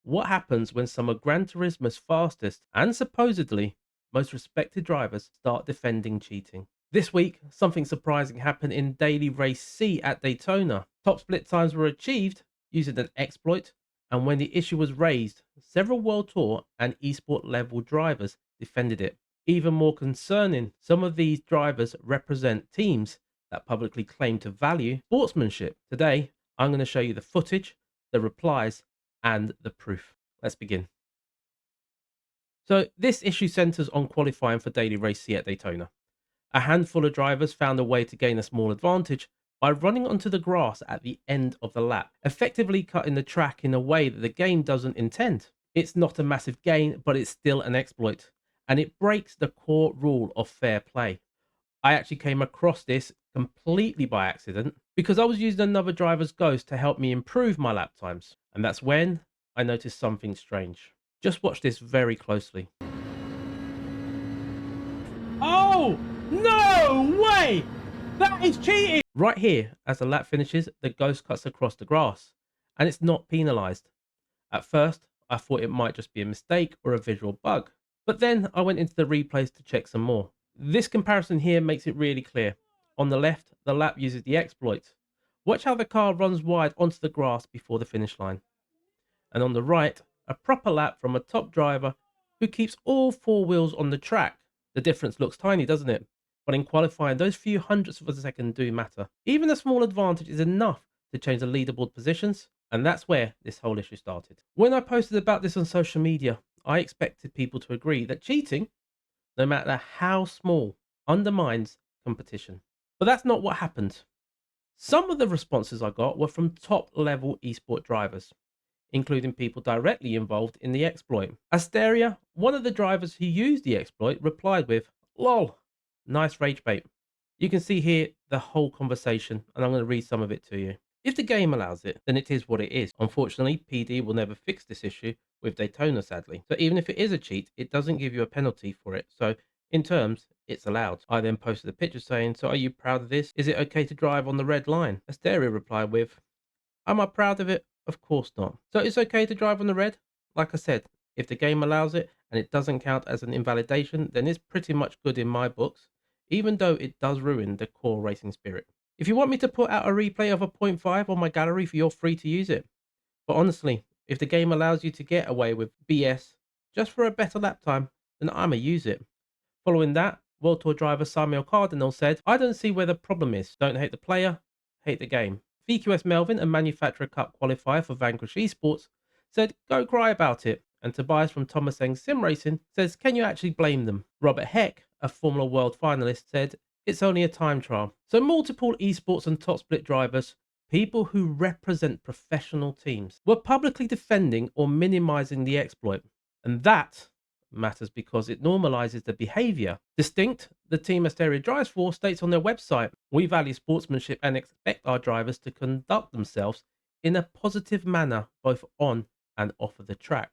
What happens when some of Gran Turismo's fastest and supposedly most respected drivers start defending cheating? This week, something surprising happened in Daily Race C at Daytona. Top split times were achieved using an exploit, and when the issue was raised, several World Tour and eSport level drivers defended it. Even more concerning, some of these drivers represent teams that publicly claim to value sportsmanship. Today, I'm going to show you the footage, the replies, and the proof. Let's begin. So, this issue centers on qualifying for Daily Race C at Daytona. A handful of drivers found a way to gain a small advantage by running onto the grass at the end of the lap, effectively cutting the track in a way that the game doesn't intend. It's not a massive gain, but it's still an exploit, and it breaks the core rule of fair play. I actually came across this completely by accident because I was using another driver's ghost to help me improve my lap times. And that's when I noticed something strange. Just watch this very closely. Oh, no way! That is cheating! Right here, as the lap finishes, the ghost cuts across the grass and it's not penalized. At first, I thought it might just be a mistake or a visual bug, but then I went into the replays to check some more. This comparison here makes it really clear. On the left, the lap uses the exploit. Watch how the car runs wide onto the grass before the finish line. And on the right, a proper lap from a top driver who keeps all four wheels on the track. The difference looks tiny, doesn't it? But in qualifying, those few hundredths of a second do matter. Even a small advantage is enough to change the leaderboard positions, and that's where this whole issue started. When I posted about this on social media, I expected people to agree that cheating, no matter how small, undermines competition. But that's not what happened. Some of the responses I got were from top level esport drivers, including people directly involved in the exploit. Asteria, one of the drivers who used the exploit, replied with, "Lol, nice rage bait." You can see here the whole conversation, and I'm going to read some of it to you. If the game allows it, then it is what it is. Unfortunately, PD will never fix this issue with Daytona, sadly. So even if it is a cheat, it doesn't give you a penalty for it. So in terms, it's allowed. I then posted a picture saying, "So are you proud of this? Is it okay to drive on the red line?" Asteria replied with, "Am I proud of it? Of course not. So it's okay to drive on the red? Like I said, if the game allows it and it doesn't count as an invalidation, then it's pretty much good in my books, even though it does ruin the core racing spirit. If you want me to put out a replay of a point 0.5 on my gallery, you're free to use it. But honestly, if the game allows you to get away with BS just for a better lap time, then I'ma use it." Following that, World Tour driver Samuel Cardinal said, "I don't see where the problem is. Don't hate the player, hate the game." VQS Melvin, a manufacturer cup qualifier for Vanquish Esports, said, "Go cry about it." And Tobias from Thomas Eng Sim Racing says, "Can you actually blame them?" Robert Heck, a Formula World finalist, said, "It's only a time trial." So multiple esports and top split drivers, people who represent professional teams, were publicly defending or minimizing the exploit. And that matters because it normalizes the behavior. Distinct, the team Asteria drives for, states on their website, "We value sportsmanship and expect our drivers to conduct themselves in a positive manner, both on and off of the track."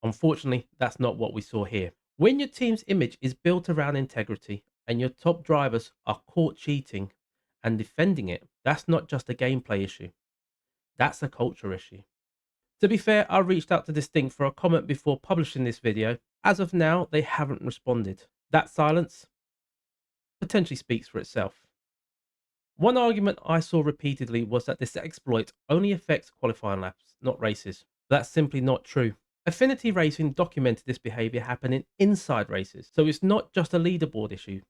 Unfortunately, that's not what we saw here. When your team's image is built around integrity and your top drivers are caught cheating and defending it, that's not just a gameplay issue. That's a culture issue. To be fair, I reached out to Distinct for a comment before publishing this video. As of now, they haven't responded. That silence potentially speaks for itself. One argument I saw repeatedly was that this exploit only affects qualifying laps, not races. That's simply not true. Affinity Racing documented this behavior happening inside races, so it's not just a leaderboard issue.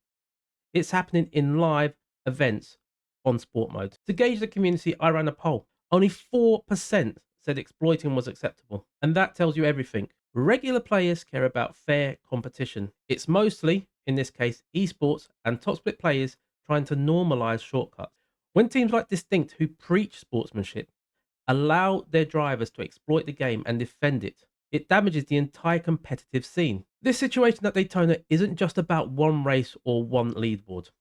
It's happening in live events on sport mode. To gauge the community, I ran a poll. Only 4% said exploiting was acceptable. And that tells you everything. Regular players care about fair competition. It's mostly, in this case, esports and top split players trying to normalize shortcuts. When teams like Distinct, who preach sportsmanship, allow their drivers to exploit the game and defend it, it damages the entire competitive scene. This situation at Daytona isn't just about one race or one leaderboard.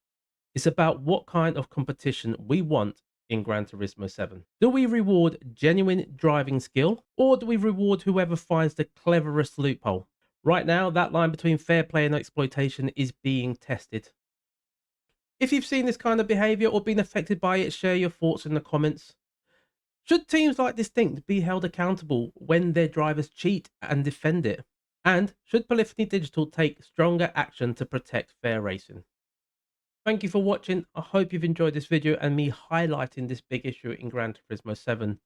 It's about what kind of competition we want in Gran Turismo 7. Do we reward genuine driving skill, or do we reward whoever finds the cleverest loophole? Right now, that line between fair play and exploitation is being tested. If you've seen this kind of behavior or been affected by it, share your thoughts in the comments. Should teams like Distinct be held accountable when their drivers cheat and defend it? And should Polyphony Digital take stronger action to protect fair racing? Thank you for watching. I hope you've enjoyed this video and me highlighting this big issue in Gran Turismo 7.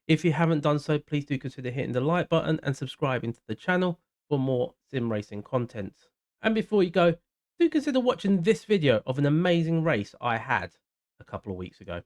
If you haven't done so, please do consider hitting the like button and subscribing to the channel for more sim racing content. And before you go, do consider watching this video of an amazing race I had a couple of weeks ago.